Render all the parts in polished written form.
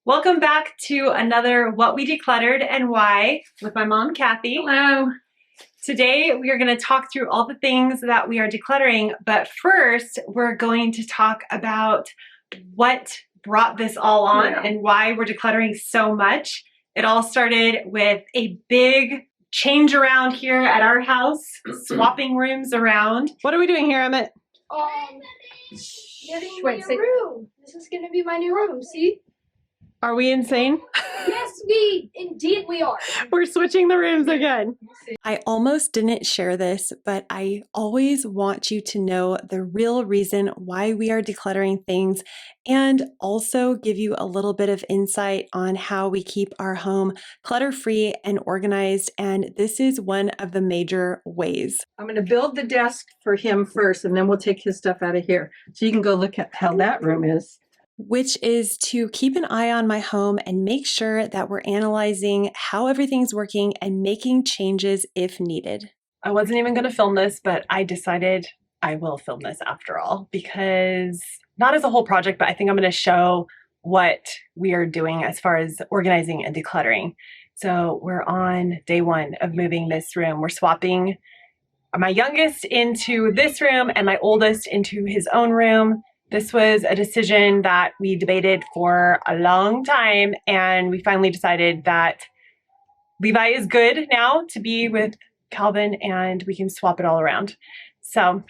Welcome back to another What We Decluttered and Why with my mom, Kathy. Hello. Today we are going to talk through all the things that we are decluttering, but first we're going to talk about what brought this all on and why we're decluttering so much. It all started with a big change around here at our house, swapping rooms around. What are we doing here, Emmett? Getting my room. This is going to be my new room, see? Are we insane? Yes, indeed we are. We're switching the rooms again. I almost didn't share this, but I always want you to know the real reason why we are decluttering things and also give you a little bit of insight on how we keep our home clutter-free and organized. And this is one of the major ways. I'm going to build the desk for him first, and then we'll take his stuff out of here. So you can go look at how that room is. Which is to keep an eye on my home and make sure that we're analyzing how everything's working and making changes if needed. I wasn't even going to film this, but I decided I will film this after all, because not as a whole project, but I think I'm going to show what we are doing as far as organizing and decluttering. So we're on day one of moving this room. We're swapping my youngest into this room and my oldest into his own room. This was a decision that we debated for a long time, and we finally decided that Levi is good now to be with Calvin and we can swap it all around. So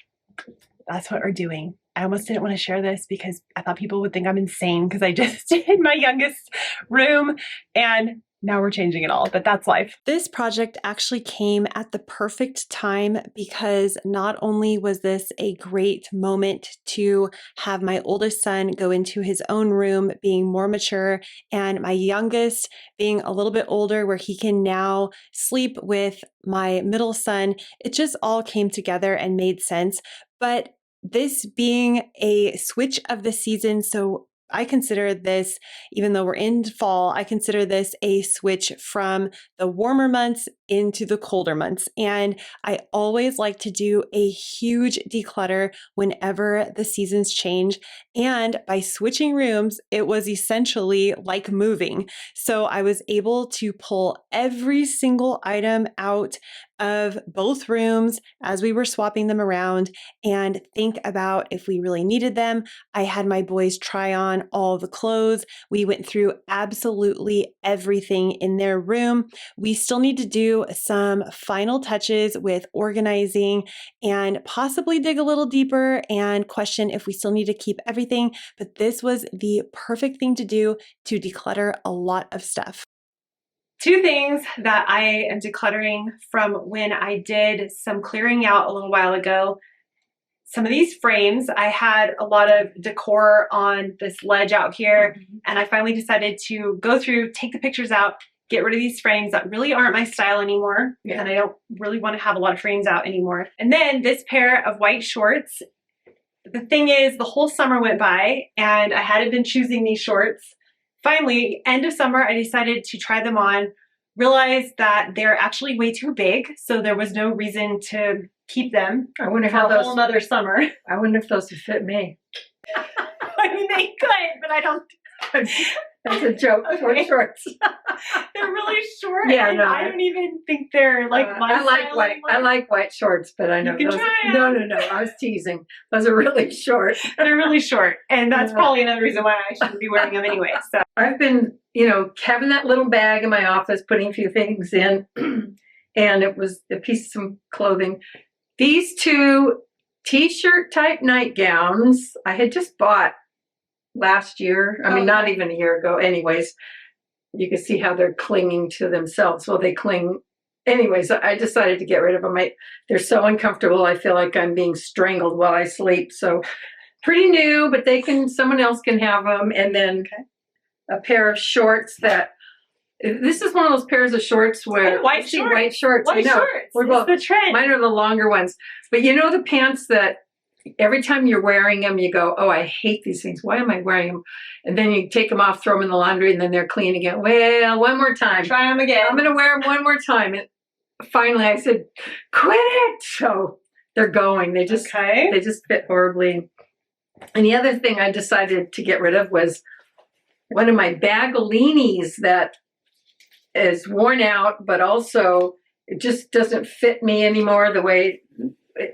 that's what we're doing. I almost didn't want to share this because I thought people would think I'm insane because I just did my youngest room and now we're changing it all, but that's life. This project actually came at the perfect time because not only was this a great moment to have my oldest son go into his own room being more mature and my youngest being a little bit older where he can now sleep with my middle son, it just all came together and made sense. But this being a switch of the season, so I consider this, even though we're in fall, I consider this a switch from the warmer months into the colder months. And I always like to do a huge declutter whenever the seasons change. And by switching rooms, it was essentially like moving. So I was able to pull every single item out of both rooms as we were swapping them around and think about if we really needed them. I had my boys try on all the clothes. We went through absolutely everything in their room. We still need to do some final touches with organizing and possibly dig a little deeper and question if we still need to keep everything. But this was the perfect thing to do to declutter a lot of stuff. Two things that I am decluttering from when I did some clearing out a little while ago. Some of these frames, I had a lot of decor on this ledge out here, and I finally decided to go through, take the pictures out, get rid of these frames that really aren't my style anymore, and I don't really want to have a lot of frames out anymore. And then this pair of white shorts. The thing is, the whole summer went by, and I hadn't been choosing these shorts. Finally, end of summer, I decided to try them on, realized that they're actually way too big, so there was no reason to keep them. I wonder how for a whole nother summer. I wonder if those would fit me. I mean, they could, but I don't. That's a joke. Okay. Shorts. They're really short. Yeah, and no, I don't even think they're like my I like style white. anymore. I like white shorts, but I know You can those. try 'em. No. I was teasing. Those are really short. They're really short, and that's probably another reason why I shouldn't be wearing them anyway. So I've been, having that little bag in my office, putting a few things in, and it was a piece of some clothing. These two t-shirt type nightgowns I had just bought last year. I mean, not even a year ago. Anyways, you can see how they're clinging to themselves. Well, they cling. Anyways, I decided to get rid of them. They're so uncomfortable. I feel like I'm being strangled while I sleep. So pretty new, but someone else can have them. And then a pair of shorts this is one of those pairs of shorts where white shorts. White shorts. White shorts. We're both, it's the trend. Mine are the longer ones. But the pants that every time you're wearing them, you go, oh, I hate these things. Why am I wearing them? And then you take them off, throw them in the laundry, and then they're clean again. Well, one more time. Try them again. I'm going to wear them one more time. And finally I said, quit it. So they're going. They just fit horribly. And the other thing I decided to get rid of was one of my bagalinis that is worn out, but also it just doesn't fit me anymore the way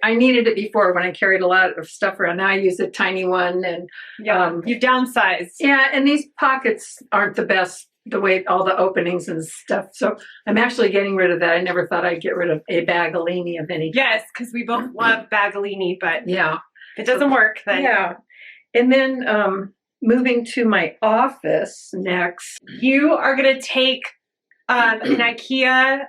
I needed it before when I carried a lot of stuff around. Now I use a tiny one, and You've downsized. yeah, and these pockets aren't the best, the way all the openings and stuff. So I'm actually getting rid of that. I never thought I'd get rid of a bagalini of any kind. Yes, because we both love bagalini, but Yeah. if it doesn't work, then Yeah. And then moving to my office next. you are going to take an IKEA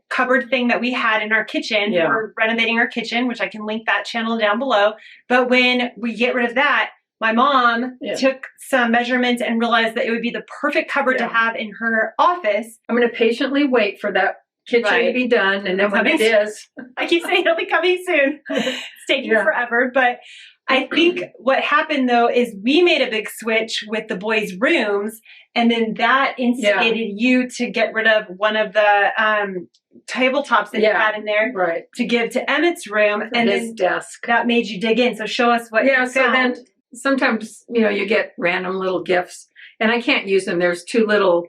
cupboard thing that we had in our kitchen. Yeah. We're renovating our kitchen, which I can link that channel down below. But when we get rid of that, my mom took some measurements and realized that it would be the perfect cupboard to have in her office. I'm going to patiently wait for that kitchen to be done. And then when it is, I keep saying it'll be coming soon. It's taking forever. But I think what happened, though, is we made a big switch with the boys' rooms, and then that instigated you to get rid of one of the tabletops that you had in there to give to Emmett's room, and his then desk. That made you dig in. So show us what you found. So then sometimes, you get random little gifts, and I can't use them. There's 2 little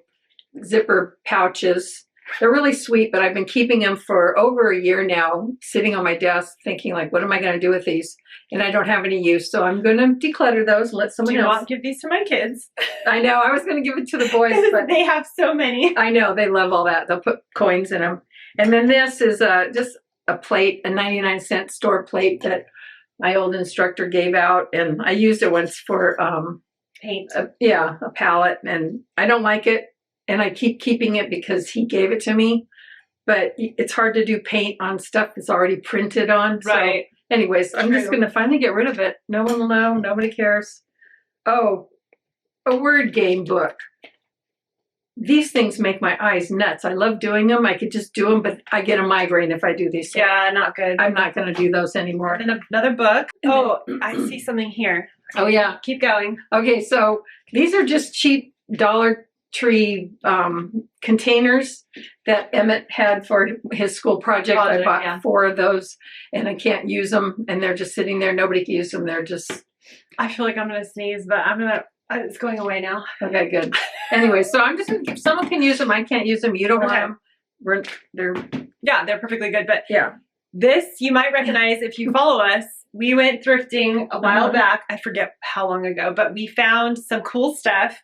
zipper pouches. They're really sweet, but I've been keeping them for over a year now, sitting on my desk thinking, like, what am I going to do with these? And I don't have any use. So I'm going to declutter those and let someone else. Do not give these to my kids. I know. I was going to give it to the boys, but they have so many. I know. They love all that. They'll put coins in them. And then this is just a plate, a 99-cent store plate that my old instructor gave out. And I used it once for paint. A palette. And I don't like it. And I keep keeping it because he gave it to me. But it's hard to do paint on stuff that's already printed on. Right. So anyways, I'm just going to finally get rid of it. No one will know. Nobody cares. Oh, a word game book. These things make my eyes nuts. I love doing them. I could just do them, but I get a migraine if I do these. Yeah, not good. I'm not going to do those anymore. And another book. Oh, I see something here. Oh, yeah. Keep going. Okay, so these are just cheap Dollar Tree containers that Emmett had for his school project. I bought 4 of those, and I can't use them, and they're just sitting there. Nobody can use them. They're just... I feel like I'm going to sneeze, but it's going away now. Okay, good. Anyway, so I'm just... Someone can use them. I can't use them. You don't want them. They're perfectly good, but this you might recognize if you follow us. We went thrifting a while back. I forget how long ago, but we found some cool stuff.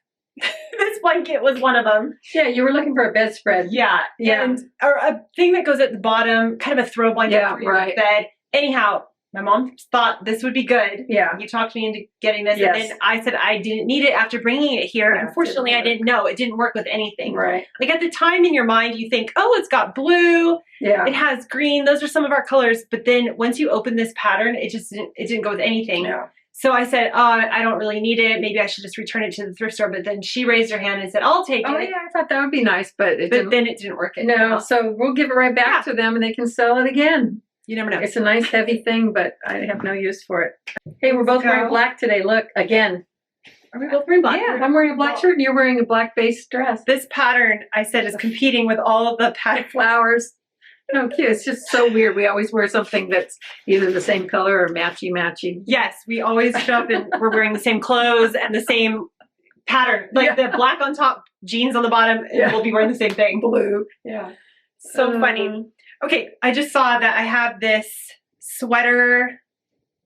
This blanket was one of them. Yeah, you were looking for a bedspread. Yeah. And or a thing that goes at the bottom, kind of a throw blanket for your bed. Anyhow, my mom thought this would be good. Yeah. You talked me into getting this. And then I said I didn't need it after bringing it here. Unfortunately, I didn't know. It didn't work with anything. Right. Like at the time in your mind, you think, oh, it's got blue. Yeah. It has green. Those are some of our colors. But then once you open this pattern, it didn't go with anything. Yeah. So I said, oh, I don't really need it. Maybe I should just return it to the thrift store. But then she raised her hand and said, I'll take it. Oh, yeah, I thought that would be nice, but then it didn't work. No, so we'll give it right back to them and they can sell it again. You never know. It's a nice heavy thing, but I have no use for it. Hey, we're both wearing black today. Look, again. Are we both wearing black? Yeah, I'm wearing a black shirt and you're wearing a black base dress. This pattern, I said, is competing with all of the flowers. No, cute. It's just so weird. We always wear something that's either the same color or matchy-matchy. Yes, we always show up and we're wearing the same clothes and the same pattern. Like the black on top, jeans on the bottom, and we'll be wearing the same thing. Blue. Yeah. So funny. Okay, I just saw that I have this sweater,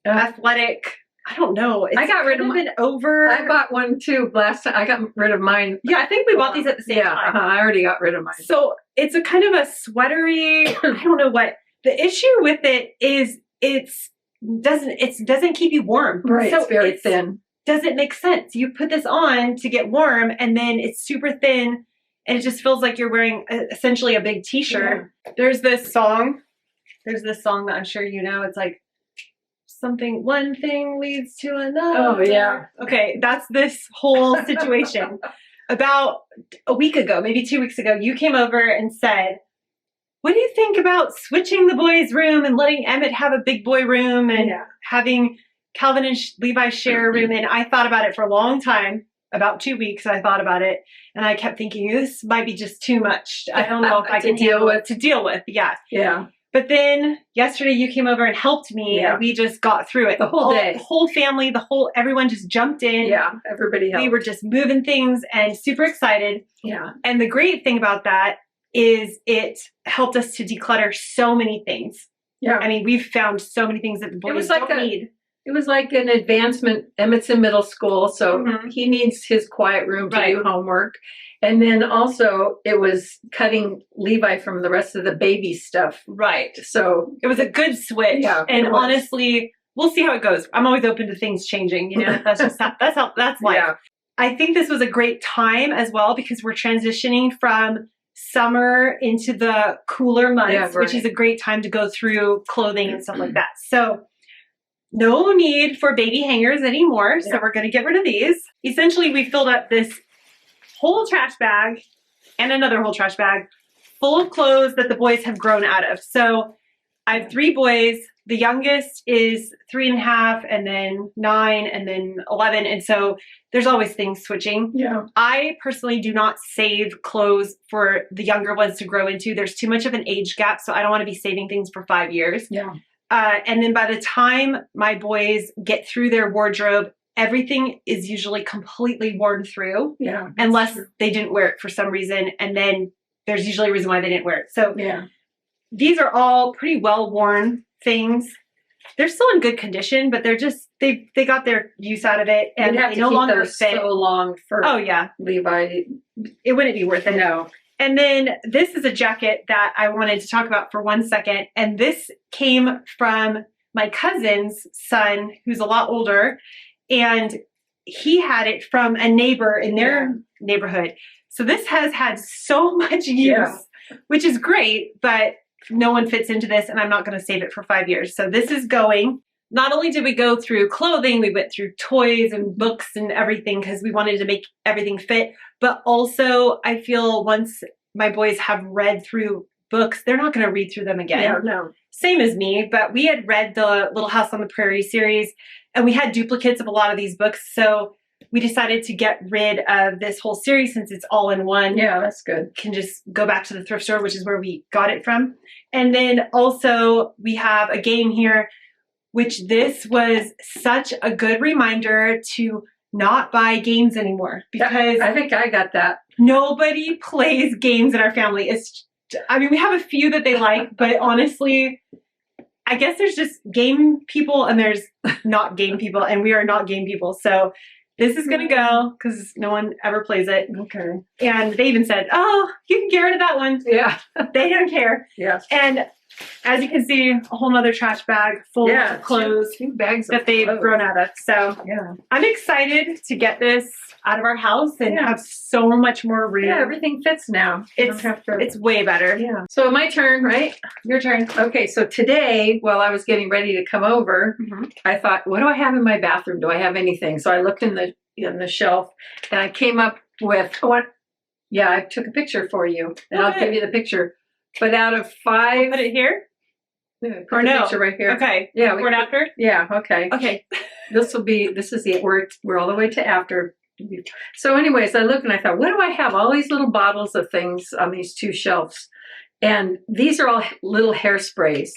athletic. I don't know. It's I got rid of mine over. I bought one too last time. I got rid of mine. Yeah, I think we bought these at the same time. I already got rid of mine. So it's a kind of a sweatery. I don't know what the issue with it is. It doesn't keep you warm. Right. So it's very thin. Doesn't make sense. You put this on to get warm, and then it's super thin, and it just feels like you're wearing essentially a big T-shirt. Yeah. There's this song that I'm sure you know. It's like something, one thing leads to another. Oh, yeah. Okay, that's this whole situation. About a week ago, maybe 2 weeks ago, you came over and said, what do you think about switching the boys' room and letting Emmett have a big boy room and having Calvin and Levi share a room? And I thought about it for a long time. About 2 weeks, I thought about it. And I kept thinking, this might be just too much. I don't know if I can deal with. Yeah. Yeah. But then yesterday you came over and helped me, and we just got through it. The whole day. The whole family, everyone just jumped in. Yeah, everybody helped. We were just moving things and super excited. Yeah. And the great thing about that is it helped us to declutter so many things. Yeah. I mean, we've found so many things that the boys don't need. It was like an advancement. Emmett's in middle school, so he needs his quiet room to do homework. And then also it was cutting Levi from the rest of the baby stuff. Right. So it was a good switch. Yeah, and honestly, we'll see how it goes. I'm always open to things changing. You know, that's life. Yeah. I think this was a great time as well because we're transitioning from summer into the cooler months, which is a great time to go through clothing and stuff like that. So no need for baby hangers anymore. So we're going to get rid of these. Essentially, we filled up this whole trash bag and another whole trash bag full of clothes that the boys have grown out of. So I have 3 boys. The youngest is 3.5, and then 9, and then 11. And so there's always things switching. Yeah. I personally do not save clothes for the younger ones to grow into. There's too much of an age gap. So I don't want to be saving things for 5 years. Yeah. And then by the time my boys get through their wardrobe, everything is usually completely worn through. Yeah. Unless they didn't wear it for some reason. And then there's usually a reason why they didn't wear it. So these are all pretty well worn things. They're still in good condition, but they're just, they got their use out of it, and they no longer fit so long for Levi. It wouldn't be worth it. No. And then this is a jacket that I wanted to talk about for 1 second. And this came from my cousin's son, who's a lot older, and he had it from a neighbor in their neighborhood. So this has had so much use, which is great, but no one fits into this, and I'm not going to save it for 5 years. So this is going. Not only did we go through clothing, we went through toys and books and everything because we wanted to make everything fit. But also, I feel once my boys have read through books, they're not going to read through them again. Yeah, no. Same as me, but we had read the Little House on the Prairie series, and we had duplicates of a lot of these books. So we decided to get rid of this whole series since it's all in one. Yeah, that's good. Can just go back to the thrift store, which is where we got it from. And then also we have a game here, which this was such a good reminder to not buy games anymore, because I think I got that. Nobody plays games in our family. I mean, we have a few that they like, but honestly, I guess there's just game people and there's not game people, and we are not game people. So this is going to go because no one ever plays it. Okay. And they even said, oh, you can get rid of that one. Yeah. They don't care. Yes. And as you can see, a whole nother trash bag full of clothes two bags that they've grown out of. So yeah, I'm excited to get this out of our house and have so much more room. Yeah, everything fits now. It's way better. Yeah. So my turn, right? Your turn. Okay, so today, while I was getting ready to come over, I thought, what do I have in my bathroom? Do I have anything? So I looked in the shelf, and I came up with I took a picture for you, and I'll give you the picture. But out of 5, put it here. Or no, picture right here. Okay. Yeah. Before and after. Yeah. Okay. Okay. This is the we're all the way to after. So, anyways, I looked and I thought, what do I have? All these little bottles of things on these 2 shelves, and these are all little hairsprays.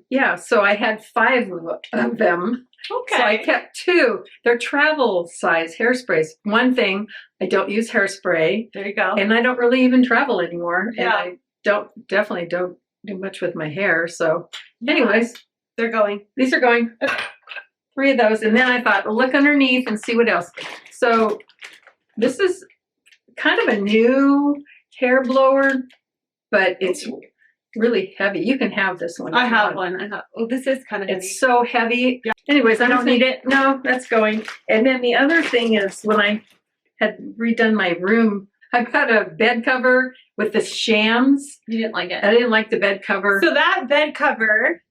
Yeah. So I had 5 of them. Okay. So I kept 2. They're travel size hairsprays. One thing, I don't use hairspray. There you go. And I don't really even travel anymore. Yeah. And I definitely don't do much with my hair. So anyways, they're going. These are going. 3 of those. And then I thought, well, look underneath and see what else. So this is kind of a new hair blower, but it's really heavy. You can have this one. I have one. Oh, this is kind of heavy. It's so heavy. Yeah. Anyways, I don't need it. No, that's going. And then the other thing is, when I had redone my room, I got a bed cover with the shams. You didn't like it? I didn't like the bed cover. So that bed cover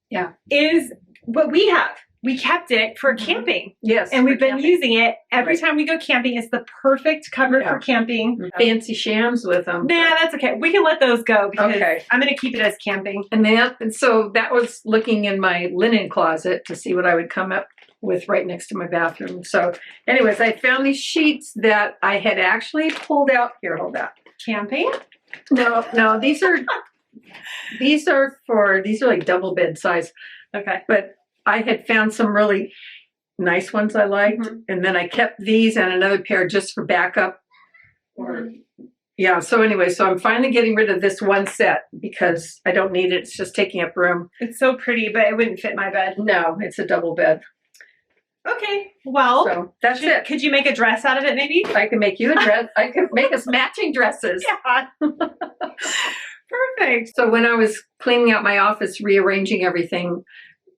is what we have. We kept it for camping. Yes. And we've been using it every time we go camping. It's the perfect cover for camping. Fancy shams with them. Nah, that's okay. We can let those go because I'm going to keep it as camping. And so that was looking in my linen closet to see what I would come up with right next to my bathroom. So anyways, I found these sheets that I had actually pulled out. Here, hold that. Camping? No, these are These are like double bed size. Okay. But I had found some really nice ones I liked. And then I kept these and another pair just for backup. Yeah. So anyway, so I'm finally getting rid of this one set because I don't need it. It's just taking up room. It's so pretty, but it wouldn't fit my bed. No, it's a double bed. Okay. Well, so that's it. Could you make a dress out of it maybe? I can make you a dress. I can make us matching dresses. Yeah. Perfect. So when I was cleaning out my office, rearranging everything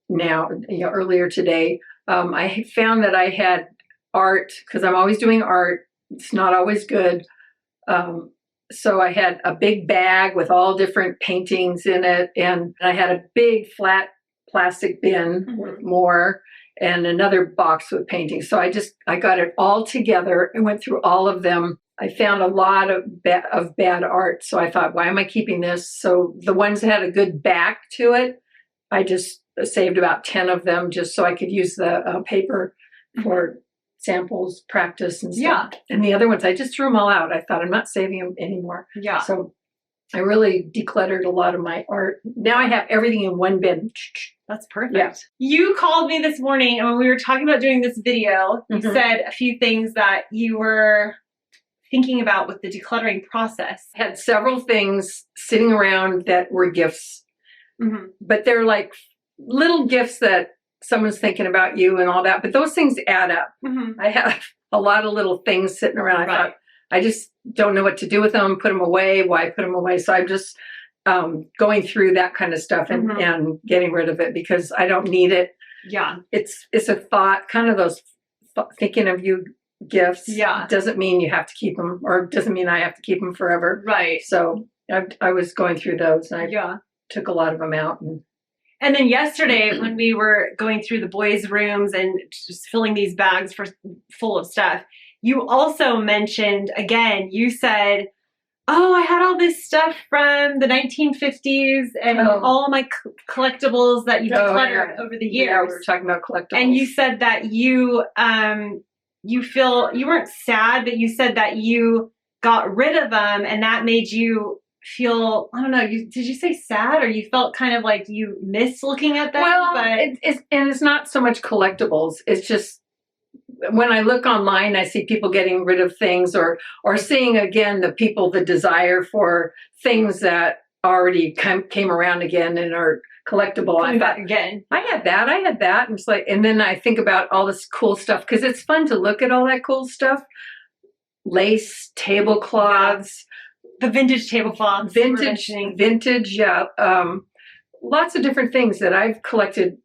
now, earlier today, I found that I had art because I'm always doing art. It's not always good. So I had a big bag with all different paintings in it. And I had a big flat plastic bin with more and another box with paintings. So I got it all together and went through all of them. I found a lot of bad art. So I thought, why am I keeping this? So the ones that had a good back to it, I just saved about 10 of them just so I could use the paper for samples, practice and stuff. Yeah. And the other ones, I just threw them all out. I thought I'm not saving them anymore. Yeah. So I really decluttered a lot of my art. Now I have everything in one bin. That's perfect. Yeah. You called me this morning and when we were talking about doing this video, you said a few things that you were thinking about with the decluttering process. I had several things sitting around that were gifts, but they're like little gifts that someone's thinking about you and all that. But those things add up. I have a lot of little things sitting around. I thought, I just don't know what to do with them, put them away, why put them away. So I'm just going through that kind of stuff and getting rid of it because I don't need it. Yeah. It's a thought, kind of those thinking of you gifts. Yeah. Doesn't mean you have to keep them or doesn't mean I have to keep them forever. Right. So I was going through those and I took a lot of them out. And then yesterday when we were going through the boys' rooms and just filling these bags full of stuff, you also mentioned, again, you said, oh, I had all this stuff from the 1950s and all my collectibles that you decluttered over the years. Yeah, we were talking about collectibles. And you said that you feel, you weren't sad, but you said that you got rid of them and that made you feel, I don't know, did you say sad or you felt kind of like you miss looking at them? Well, but it's not so much collectibles. It's just when I look online, I see people getting rid of things or seeing again the desire for things that already came around again and are collectible. Coming back again. I had that. And it's like, and then I think about all this cool stuff because it's fun to look at all that cool stuff. Lace, tablecloths. The vintage tablecloths. Vintage, yeah. Lots of different things that I've collected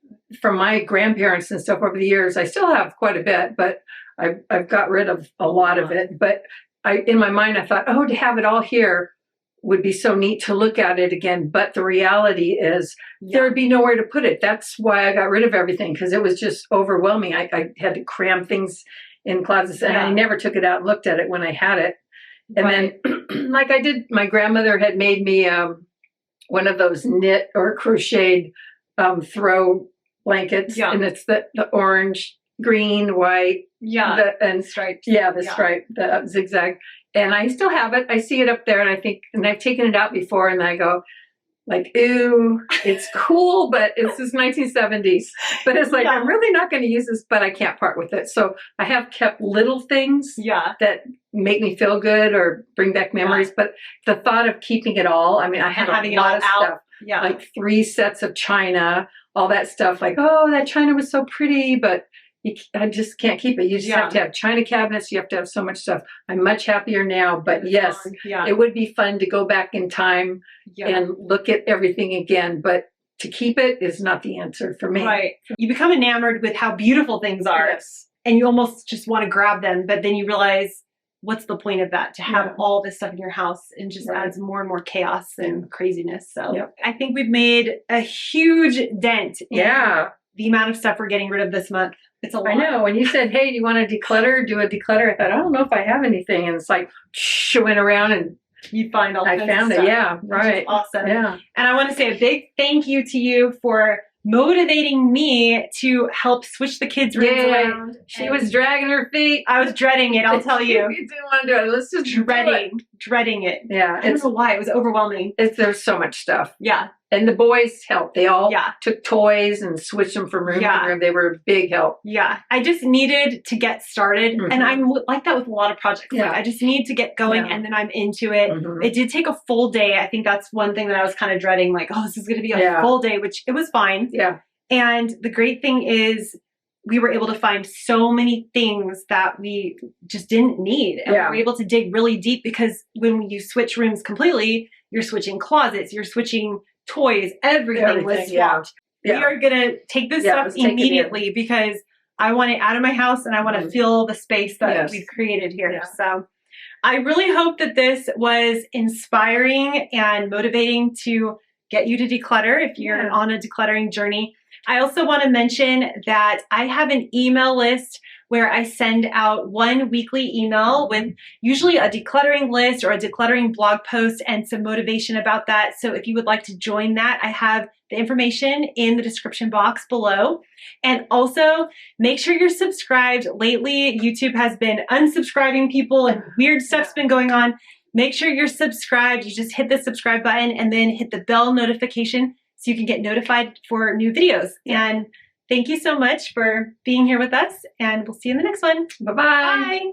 from my grandparents and stuff over the years. I still have quite a bit, but I've got rid of a lot of it. But in my mind, I thought, to have it all here would be so neat to look at it again. But the reality is there would be nowhere to put it. That's why I got rid of everything because it was just overwhelming. I had to cram things in closets and I never took it out and looked at it when I had it. And then like I did, my grandmother had made me one of those knit or crocheted throw blankets. And it's the orange, green, white. And stripes. Yeah, the stripe, the zigzag. And I still have it. I see it up there and I think, and I've taken it out before and I go like, ooh, it's cool, but it's this 1970s. But it's like, I'm really not going to use this, but I can't part with it. So I have kept little things that make me feel good or bring back memories. But the thought of keeping it all, I mean, I had a lot of stuff, like 3 sets of china, all that stuff. Like, that china was so pretty, but I just can't keep it. You just have to have china cabinets. You have to have so much stuff. I'm much happier now, but yes, it would be fun to go back in time and look at everything again. But to keep it is not the answer for me. Right. You become enamored with how beautiful things are and you almost just want to grab them. But then you realize, what's the point of that? To have all this stuff in your house and just adds more and more chaos and craziness. So I think we've made a huge dent in the amount of stuff we're getting rid of this month. It's a lot. I know. When you said, hey, do you want to declutter? Do a declutter. I thought, I don't know if I have anything. And it's like, I went around and you find all kinds I found of it. stuff, Yeah. Right. Awesome. Yeah. And I want to say a big thank you to you for motivating me to help switch the kids' rooms Yay. around. She was dragging her feet. I was dreading it, I'll tell you. You didn't want to do it. Let's just Dreading it. Yeah, I don't know why. It was overwhelming. there's so much stuff. Yeah. And the boys helped. They all Yeah. took toys and switched them from room Yeah. to room. They were a big help. Yeah. I just needed to get started. Mhm. And I'm like that with a lot of projects. Yeah. Like, I just need to get going Yeah. and then I'm into it. Mhm. It did take a full day. I think that's one thing that I was kind of dreading. Like, oh, this is going to be a Yeah. full day, which it was fine. Yeah. And the great thing is we were able to find so many things that we just didn't need. And Yeah. we were able to dig really deep because when you switch rooms completely, you're switching closets, you're switching toys, everything was Everything, yeah. swapped. Yeah. We are going to take this Yeah, stuff let's take it in. immediately because I want it out of my house and I want to Mhm. feel the space that Yes. we've created here. Yeah. So I really hope that this was inspiring and motivating to get you to declutter if you're Yeah. on a decluttering journey. I also want to mention that I have an email list where I send out one weekly email with usually a decluttering list or a decluttering blog post and some motivation about that. So if you would like to join that, I have the information in the description box below. And also make sure you're subscribed. Lately, YouTube has been unsubscribing people and weird stuff's been going on. Make sure you're subscribed. You just hit the subscribe button and then hit the bell notification so you can get notified for new videos. And thank you so much for being here with us, and we'll see you in the next one. Bye-bye. Bye.